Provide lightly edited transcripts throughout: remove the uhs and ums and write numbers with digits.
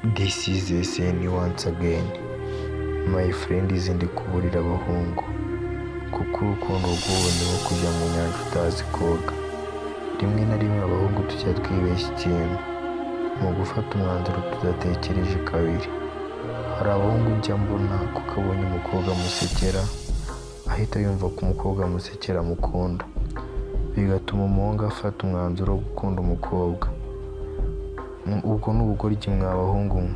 This is SN once again. My friend ndi kuburira abahungu kuko urukundo rw'ubu ni nko kujya mu nyanja utazi koga. Rimwe na rimwe abahungu tujya twibeshya ikintu mu gufata umwanzuro tudatekereje kabiri. Hari abahungu njya mbona kuko abonye umukobwa amusekera ahita yumva ko umukobwa amusekera amukunda, bigatuma umuhungu afata umwanzuro wo gukunda umukobwa. Ubwo ni ubugoryi mwa bahungu mwe,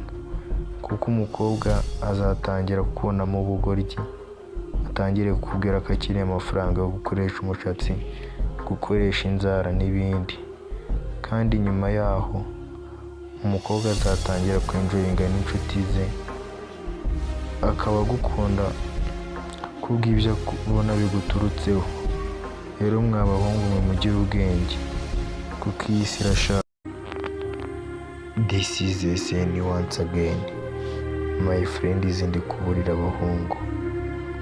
kuko umukobwa azatangira kubonamo ubugoryi, atangire kukubwira ko akeneye amafaranga yo gukoresha umushatsi, gukoresha inzara n'ibindi, kandi nyuma yaho umukobwa azatangira kwenjoyinga n'inshuti ze, akaba agukunda kubw'ibyo ubona biguturutseho. Rero mwa bahungu mwe mugire ubwenge kuko iyi si irashaka. This is SN once again. My friend ndi kuburira abahungu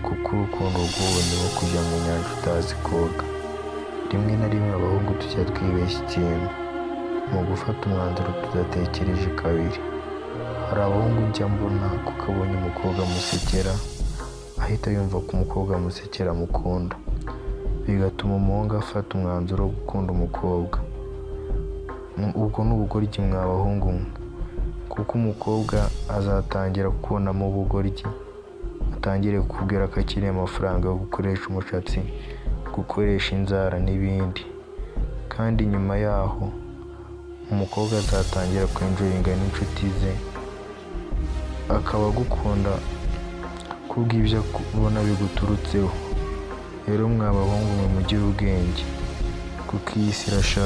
kuko urukundo rw'ubu ni nko kujya mu nyanja utazi koga. Rimwe na rimwe abahungu tujya twibeshya ikintu mu gufata umwanzuro tudatekereje kabiri. Hari abahungu njya mbona kuko abonye umukobwa amusekera ahita yumva ko umukobwa amusekera amukunda, bigatuma umuhungu afata umwanzuro wo gukunda umukobwa. Ubwo ni ubugoryi mwa bahungu mwe, kuko umukobwa azatangira kubonamo ubugoryi, atangire kukubwira ko akeneye amafaranga yo gukoresha umushatsi, gukoresha inzara n'ibindi, kandi nyuma yaho umukobwa azatangira kwenjoyinga n'inshuti ze, akaba agukunda kubw'ibyo ubona biguturutseho. Rero mwa bahungu mwe mugire ubwenge kuko iyi si irashaka.